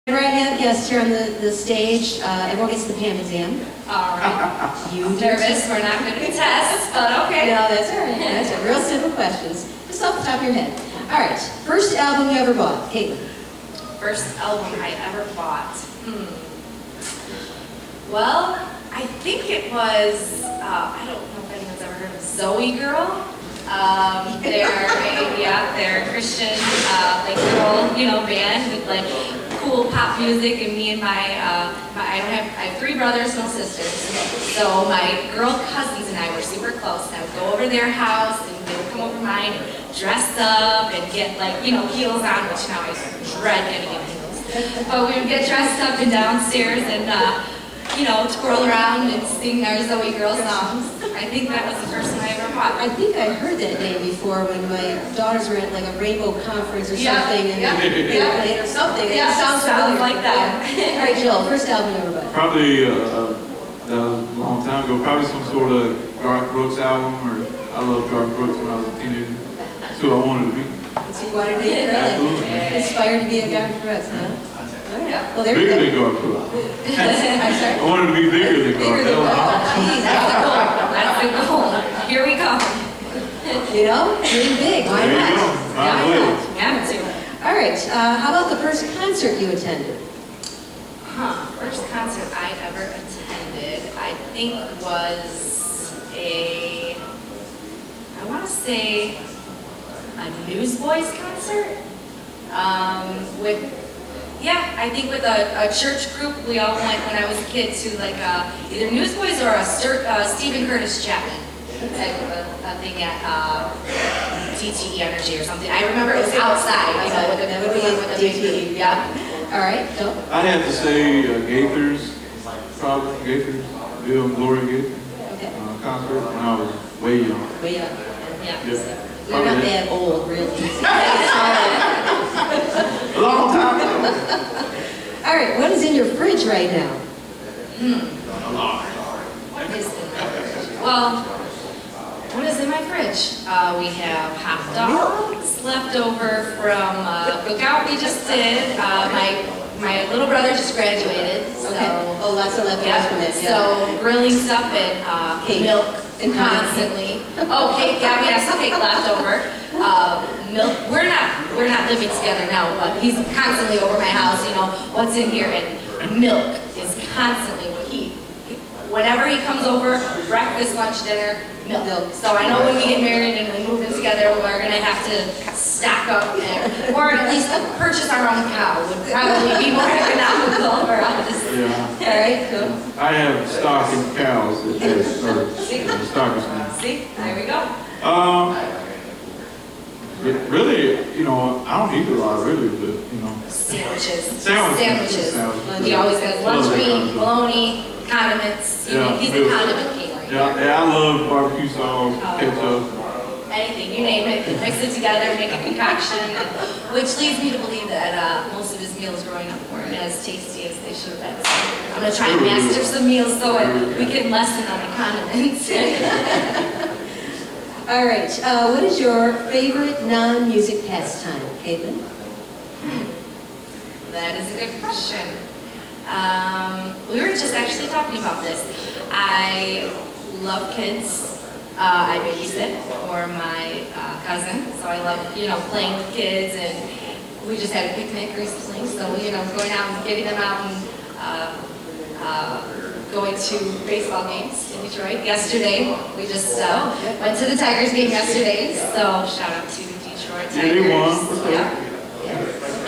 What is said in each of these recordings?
Right, have guests here on the stage. Everyone gets the PAM exam. All right. You nervous? We're not going to do tests, but okay. No, that's all right. That's a real simple questions. Just off the top of your head. All right. First album you ever bought, Caitlin? First album I ever bought. Well, I think it was. I don't know if anyone's ever heard of Zoe Girl. They're a Christian like girl, band with like cool pop music, and me and I have 3 brothers, no sisters. So my girl cousins and I were super close. And I would go over their house, and they would come over mine, and dress up, and get like heels on, which now I dread getting in heels. But we would get dressed up and downstairs and twirl around and sing our Zoe Girl songs. I think that was the first one I ever bought. I think I heard that name before when my daughters were at like a rainbow conference or something, and they played or something. Yeah, it sounds like that. All right, Jill, first album you ever bought? Probably a long time ago. Probably some sort of Garth Brooks album, or I loved Garth Brooks when I was a teenager. That's who I wanted to be. So you wanted to be really inspired to be a Garth Brooks, huh? Yeah. Well, there bigger you than Garth Brooks. I'm sorry? I wanted to be bigger than Garth Brooks. That's the goal. Here we go. Dream big. Why There you not? go. I will. Yeah, me too. All right. How about the first concert you attended? First concert I ever attended, I think was I want to say a Newsboys concert. I think with a church group, we all went when I was a kid to like either Newsboys or a Stephen Curtis Chapman type of a thing at DTE Energy or something. I remember it was outside, with a big yeah. All right, Joe? I'd have to say Gaithers, probably Gaithers, Bill and Gloria Gaither concert when I was way young. Way young. Yeah. You're not that old, really. A long time ago. All right, what is in your fridge right now? A lot. What is in my fridge? Well, what is in my fridge? We have hot dogs left over from cookout we just did. My little brother just graduated, so lots of leftovers from that. So grilling stuff and milk constantly. Oh, cake! Yeah, we have some cake left over. Milk. We're not living together now, but he's constantly over my house. What's in here, and milk is constantly what whenever he comes over, breakfast, lunch, dinner, milk. So I know when we get married and we move in together, we're going to have to stock up there. Or at least purchase our own cow would probably be more economical for us. Yeah. All right, cool. I have stock in cows at stock is See, there we go. Really, I don't eat a lot, really, but, Sandwiches. Sandwiches. He always has lunch meat, bologna, condiments. He's a condiment king right now. Yeah, I love barbecue sauce, ketchup. Anything, you name it, mix it together, make a concoction, which leads me to believe that most of his meals growing up weren't as tasty as they should have been. So I'm going to try and master some meals so we can lessen on the condiments. All right, what is your favorite non-music pastime, Caitlin? That is a good question. We were just actually talking about this. I love kids. I babysit for my cousin, so I love, playing with kids, and we just had a picnic recently, so, going out and getting them out and going to baseball games in Detroit. Yesterday, we just went to the Tigers game yesterday, so shout out to the Detroit Tigers. Yeah, they won. Yeah.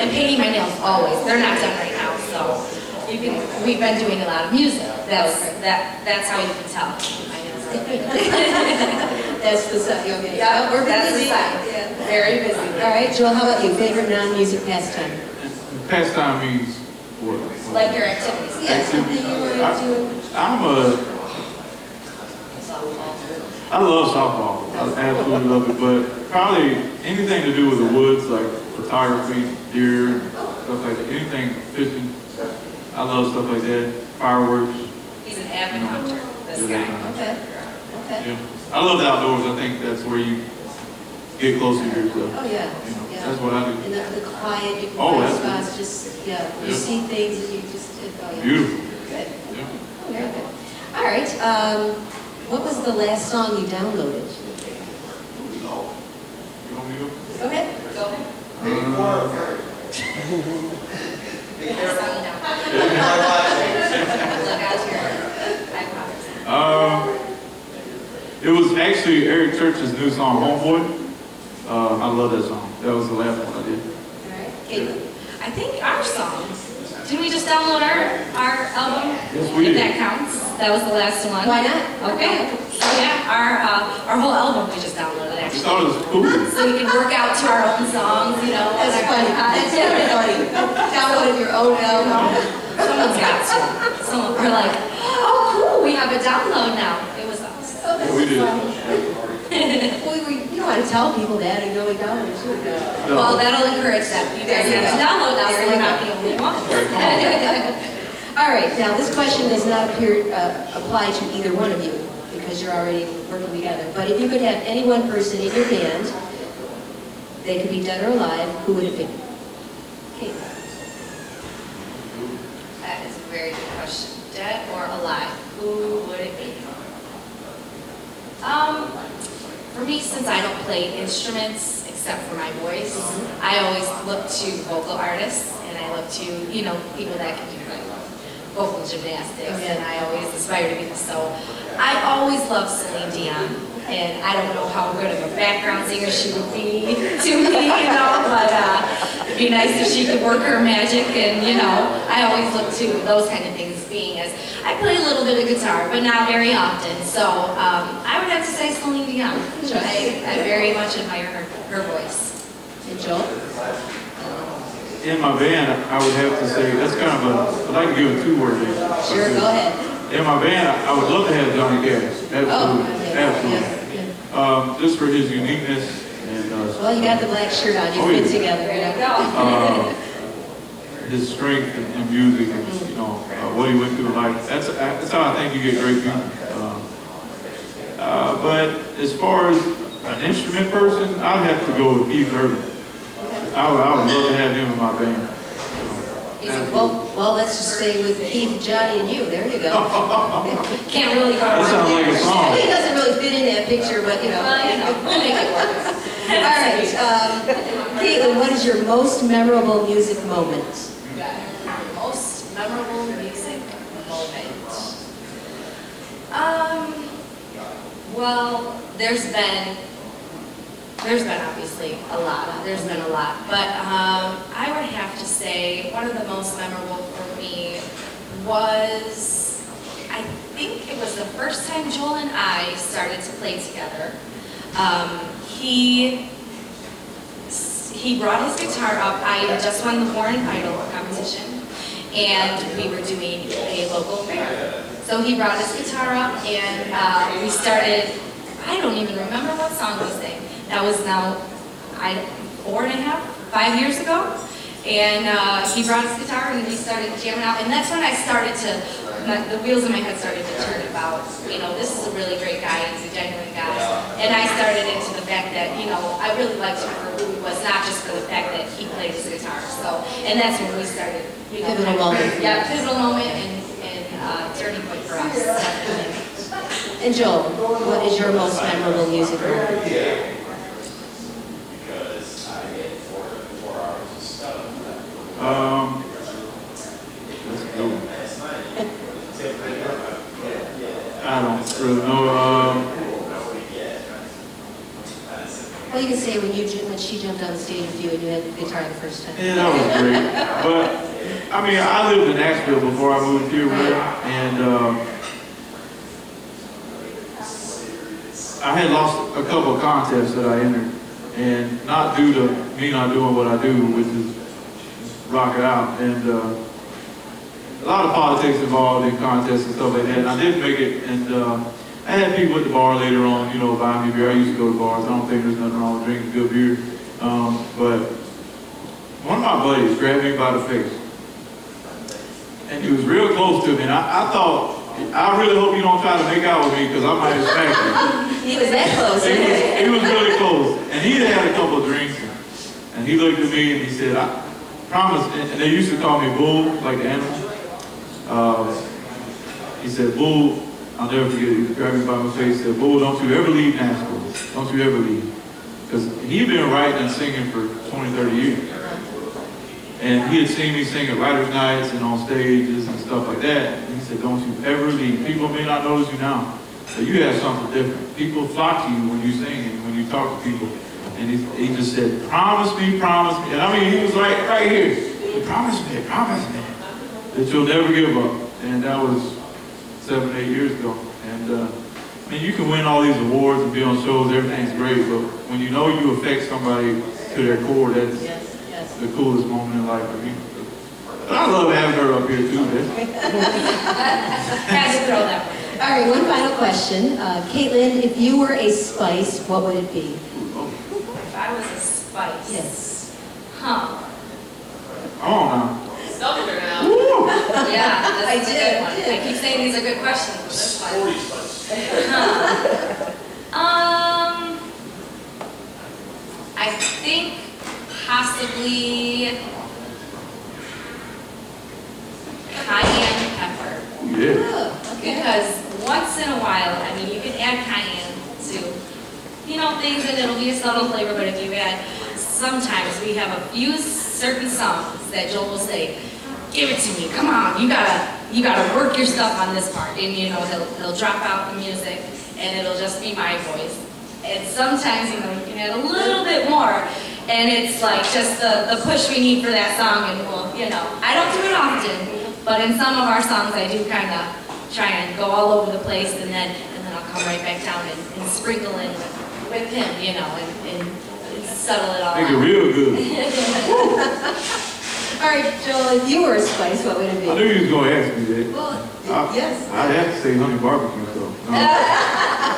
And painting my nails always. They're not done right now, so we've been doing a lot of music. That's how you can tell. That's the side. Okay. Yeah, we're busy. busy. Yeah, very busy. All right, Joel, how about you? Favorite non-music pastime? Pastime means what? Like your activities. Yeah, something you want to do. I love softball. I absolutely love it, but probably anything to do with the woods, like photography, deer, stuff like that. Anything fishing. I love stuff like that. Fireworks. He's an avid hunter, this guy. Okay. Yeah. I love the outdoors. I think that's where you get closer to yourself. Oh, yeah. You know, Yeah. that's what I do. And the quiet, you can Oh, find that's spots, just, yeah, you Yeah. see things and you just, oh, yeah. Beautiful. Good. Yeah. Oh, very good. All right, what was the last song you downloaded? You want me to go? Go ahead. Go ahead. Look out here. It was actually Eric Church's new song, Homeboy. I love that song. That was the last one I did. All right. Caitlin. I think our song. Didn't we just download our album? Yes, we If did. that counts. That was the last one. Why not? Okay. So yeah, our whole album we just downloaded I actually. thought it was cool. So we can work out to our own songs, you know. That's funny. That's very funny. Downloaded your own album. Someone's got to. We're like, oh cool, we have a download now. It was us. Oh, that's We did. Well, you don't want to tell people that, and going down there too. Well, that'll encourage them. You guys There you have to go. download now, so There we're you not go. the only ones. All right, now this question does not apply to either one of you because you're already working together. But if you could have any one person in your band, they could be dead or alive, who would it be? Okay. That is a very good question. Dead or alive? Who would it be? For me, since I don't play instruments except for my voice, I always look to vocal artists, and I look to, you know, people that can do like vocal gymnastics, and I always aspire to be this. So I always love Celine Dion, and I don't know how good of a background singer she would be to me, you know, but it'd be nice if she could work her magic, and, you know, I always look to those kind of things, being as I play a little bit of guitar, but not very often, so I would have to say Celine Dion. I very much admire her voice. And Joel? In my band, I would have to say, that's kind of I'd like to give a two-word answer. Sure, go ahead. In my band, I would love to have Johnny Cash. Absolutely. Oh, okay. Absolutely. Yeah. Just for his uniqueness and Well, you got the black shirt on, you Oh, fit yeah. together, you know. his strength in music and, you know, what he went through in life. That's how I think you get great people. But as far as an instrument person, I'd have to go with Keith Urban. I would love to have him in my band. Well, let's just stay with Keith, Johnny, and you. There you go. Can't really go That wrong sounds like a there. song. He doesn't really fit in that picture, but you know. We'll make it work. All right, Caitlin, what is your most memorable music moment? Most memorable music moment. Well, there's been obviously a lot. There's been a lot, but I would have to say one of the most memorable for me was, I think it was the first time Joel and I started to play together. He brought his guitar up. I had just won the Born Idol competition, and we were doing a local fair. So he brought his guitar up, and we started. I don't even remember what song we sang. That was now 5 years ago. And he brought his guitar and we started jamming out. And that's when I started to, the wheels in my head started to turn about, you know, this is a really great guy, he's a genuine guy. And I started into the fact that, you know, I really liked him for who he was, not just for the fact that he played his guitar. So, and that's when we started, you know. Pivotal moment. Yeah, pivotal moment and turning point for us, definitely. And Joel, what is your most memorable music moment? Let's go. I don't really know. Well, you can say when she jumped on the stage with you and you had the guitar the first time. Yeah, that was great. But I mean, I lived in Nashville before I moved here, and I had lost a couple of contests that I entered, and not due to me not doing what I do, which is rock it out, and a lot of politics involved in contests and stuff like that, and I didn't make it, and I had people at the bar later on, you know, buying me beer. I used to go to bars. I don't think there's nothing wrong with drinking good beer, but one of my buddies grabbed me by the face, and he was real close to me, and I thought I really hope you don't try to make out with me because I might have smacked you. He was that close. He was really close. And he had a couple of drinks. And he looked at me and he said, I promise. And they used to call me Bull, like the animal. He said, Bull, I'll never forget it. He grabbed me by my face and said, Bull, don't you ever leave Nashville. Don't you ever leave. Because he'd been writing and singing for 20, 30 years. And he had seen me sing at writers' nights and on stages and stuff like that. And he said, don't you ever leave. People may not notice you now, but you have something different. People flock to you when you sing and when you talk to people. And he just said, promise me, promise me. And I mean, he was right here. Promise me that you'll never give up. And that was 7, 8 years ago. And I mean, you can win all these awards and be on shows, everything's great, but when you know you affect somebody to their core, that's the coolest moment in life for me. But I love having her up here too, man. Had to throw that one. All right, one final question. Caitlin, if you were a spice, what would it be? If I was a spice. Yes. Huh. Oh, now. Spelled it now. Woo! Yeah, that's I a good did. one. I keep saying these are good questions, but that's fine. 40 spice. I think possibly cayenne pepper. Yeah. Oh, okay. Because once in a while, I mean, you can add cayenne to, you know, things and it'll be a subtle flavor, but if you add, sometimes we have a few certain songs that Joel will say, give it to me, come on, you gotta work your stuff on this part. And you know, he'll drop out the music and it'll just be my voice. And sometimes, you know, you can add a little bit more and it's like just the push we need for that song and we'll, you know, I don't do it often, but in some of our songs I do kind of try and go all over the place and then I'll come right back down and sprinkle in with him, you know, and settle it all Make it out. real good. All right, Joel, if you were a spice, what would it be? I knew you was going to ask me that. Well, yes. I'd have to say honey barbecue, so.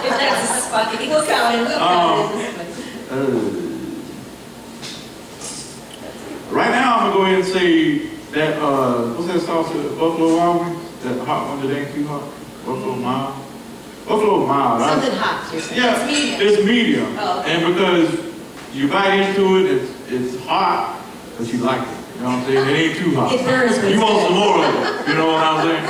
If that's a spice. We'll count it. We'll count it as a spice. Right now, I'm going to go ahead and say that, what's that sauce, Buffalo Wild Wings? That hot one that ain't too hot? Buffalo Mild? Buffalo Mild. Something hot, you're saying. Yeah, It's medium. it's medium. Oh, okay. And because you bite into it, it's hot, but you like it. You know what I'm saying? It ain't too hot. It burns, but You it's want good. some more of it. You know what I'm saying?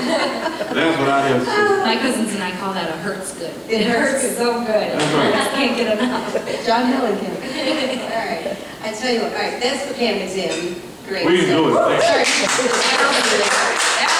That's what I'd have to say. My cousins and I call that a hurts good. It hurts so good. That's right. I just can't get enough. John Milliken. All right. I tell you what, all right, that's the PAM exam. Great. We enjoyed it. Thank you. All right. Yeah.